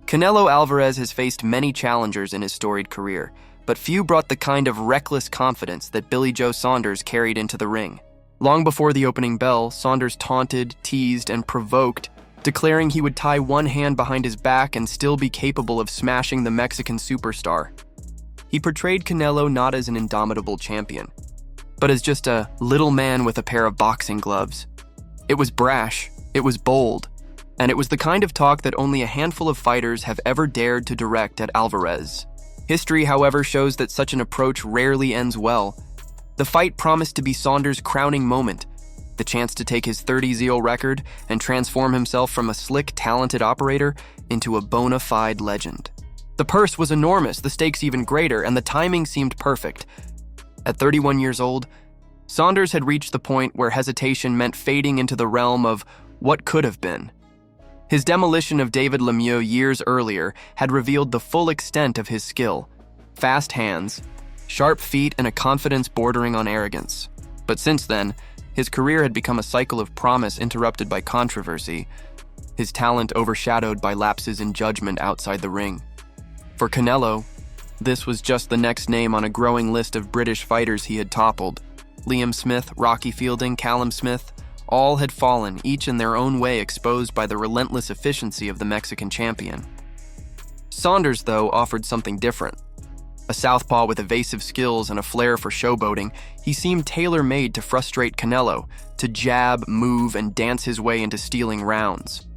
Canelo Alvarez has faced many challengers in his storied career, but few brought the kind of reckless confidence that Billy Joe Saunders carried into the ring. Long before the opening bell, Saunders taunted, teased, and provoked, declaring he would tie one hand behind his back and still be capable of smashing the Mexican superstar. He portrayed Canelo not as an indomitable champion, but as just a little man with a pair of boxing gloves. It was brash, it was bold, and it was the kind of talk that only a handful of fighters have ever dared to direct at Alvarez. History, however, shows that such an approach rarely ends well. The fight promised to be Saunders' crowning moment, the chance to take his 30-0 record and transform himself from a slick, talented operator into a bona fide legend. The purse was enormous, the stakes even greater, and the timing seemed perfect. At 31 years old, Saunders had reached the point where hesitation meant fading into the realm of what could have been. His demolition of David Lemieux years earlier had revealed the full extent of his skill: fast hands, sharp feet, and a confidence bordering on arrogance. But since then, his career had become a cycle of promise interrupted by controversy, his talent overshadowed by lapses in judgment outside the ring. For Canelo, this was just the next name on a growing list of British fighters he had toppled. Liam Smith, Rocky Fielding, Callum Smith, all had fallen, each in their own way exposed by the relentless efficiency of the Mexican champion. Saunders, though, offered something different. A southpaw with evasive skills and a flair for showboating, he seemed tailor-made to frustrate Canelo, to jab, move, and dance his way into stealing rounds.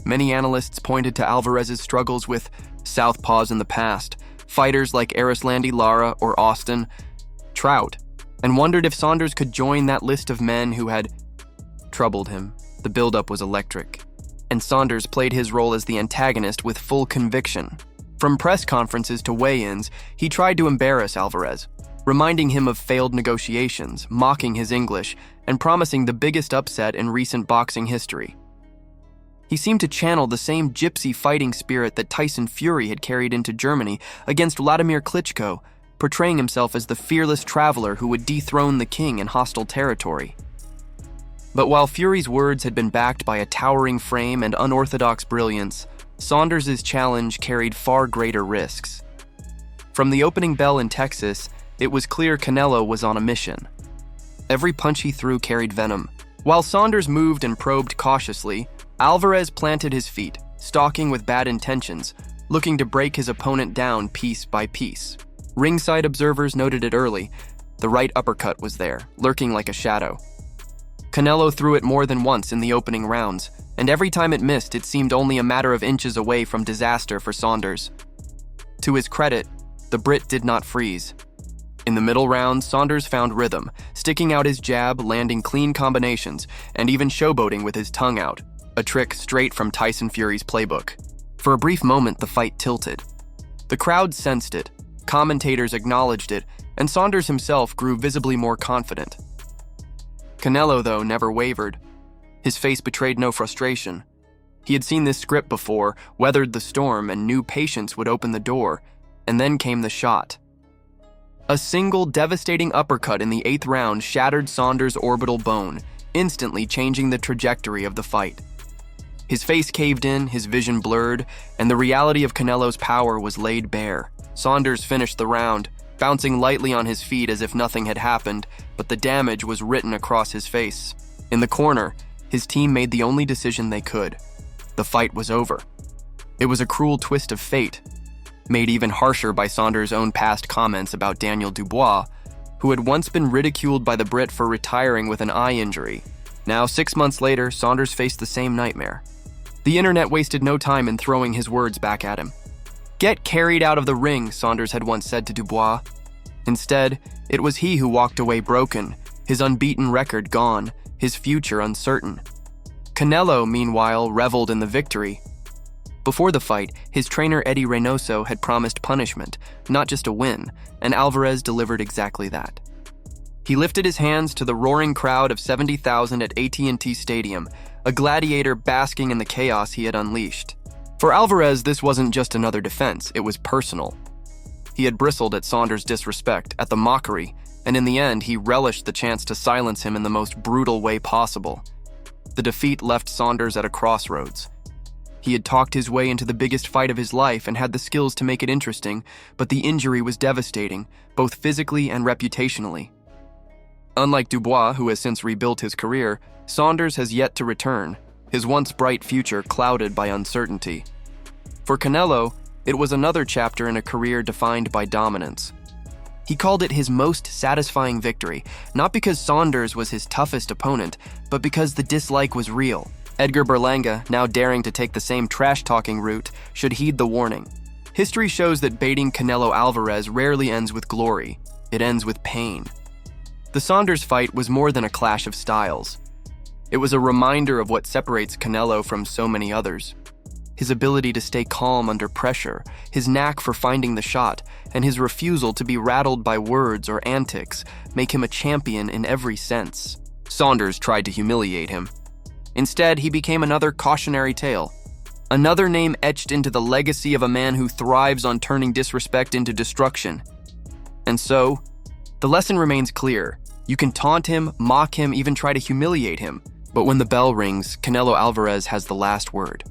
Many analysts pointed to Alvarez's struggles with southpaws in the past, fighters like Arislandi Lara or Austin Trout, and wondered if Saunders could join that list of men who had troubled him. The buildup was electric, and Saunders played his role as the antagonist with full conviction. From press conferences to weigh-ins, he tried to embarrass Alvarez, reminding him of failed negotiations, mocking his English, and promising the biggest upset in recent boxing history. He seemed to channel the same gypsy fighting spirit that Tyson Fury had carried into Germany against Vladimir Klitschko, portraying himself as the fearless traveler who would dethrone the king in hostile territory. But while Fury's words had been backed by a towering frame and unorthodox brilliance, Saunders' challenge carried far greater risks. From the opening bell in Texas, it was clear Canelo was on a mission. Every punch he threw carried venom. While Saunders moved and probed cautiously, Alvarez planted his feet, stalking with bad intentions, looking to break his opponent down piece by piece. Ringside observers noted it early. The right uppercut was there, lurking like a shadow. Canelo threw it more than once in the opening rounds, and every time it missed, it seemed only a matter of inches away from disaster for Saunders. To his credit, the Brit did not freeze. In the middle rounds, Saunders found rhythm, sticking out his jab, landing clean combinations, and even showboating with his tongue out, a trick straight from Tyson Fury's playbook. For a brief moment, the fight tilted. The crowd sensed it, commentators acknowledged it, and Saunders himself grew visibly more confident. Canelo, though, never wavered. His face betrayed no frustration. He had seen this script before, weathered the storm, and knew patience would open the door. And then came the shot. A single devastating uppercut in the 8th round shattered Saunders' orbital bone, instantly changing the trajectory of the fight. His face caved in, his vision blurred, and the reality of Canelo's power was laid bare. Saunders finished the round, bouncing lightly on his feet as if nothing had happened, but the damage was written across his face. In the corner, his team made the only decision they could. The fight was over. It was a cruel twist of fate, made even harsher by Saunders' own past comments about Daniel Dubois, who had once been ridiculed by the Brit for retiring with an eye injury. Now, 6 months later, Saunders faced the same nightmare. The internet wasted no time in throwing his words back at him. "Get carried out of the ring," Saunders had once said to Dubois. Instead, it was he who walked away broken, his unbeaten record gone, his future uncertain. Canelo, meanwhile, reveled in the victory. Before the fight, his trainer Eddie Reynoso had promised punishment, not just a win, and Alvarez delivered exactly that. He lifted his hands to the roaring crowd of 70,000 at AT&T Stadium, a gladiator basking in the chaos he had unleashed. For Alvarez, this wasn't just another defense, it was personal. He had bristled at Saunders' disrespect, at the mockery, and in the end, he relished the chance to silence him in the most brutal way possible. The defeat left Saunders at a crossroads. He had talked his way into the biggest fight of his life and had the skills to make it interesting, but the injury was devastating, both physically and reputationally. Unlike Dubois, who has since rebuilt his career, Saunders has yet to return, his once bright future clouded by uncertainty. For Canelo, it was another chapter in a career defined by dominance. He called it his most satisfying victory, not because Saunders was his toughest opponent, but because the dislike was real. Edgar Berlanga, now daring to take the same trash-talking route, should heed the warning. History shows that baiting Canelo Alvarez rarely ends with glory. It ends with pain. The Saunders fight was more than a clash of styles. It was a reminder of what separates Canelo from so many others. His ability to stay calm under pressure, his knack for finding the shot, and his refusal to be rattled by words or antics make him a champion in every sense. Saunders tried to humiliate him. Instead, he became another cautionary tale. Another name etched into the legacy of a man who thrives on turning disrespect into destruction. And so, the lesson remains clear. You can taunt him, mock him, even try to humiliate him. But when the bell rings, Canelo Alvarez has the last word.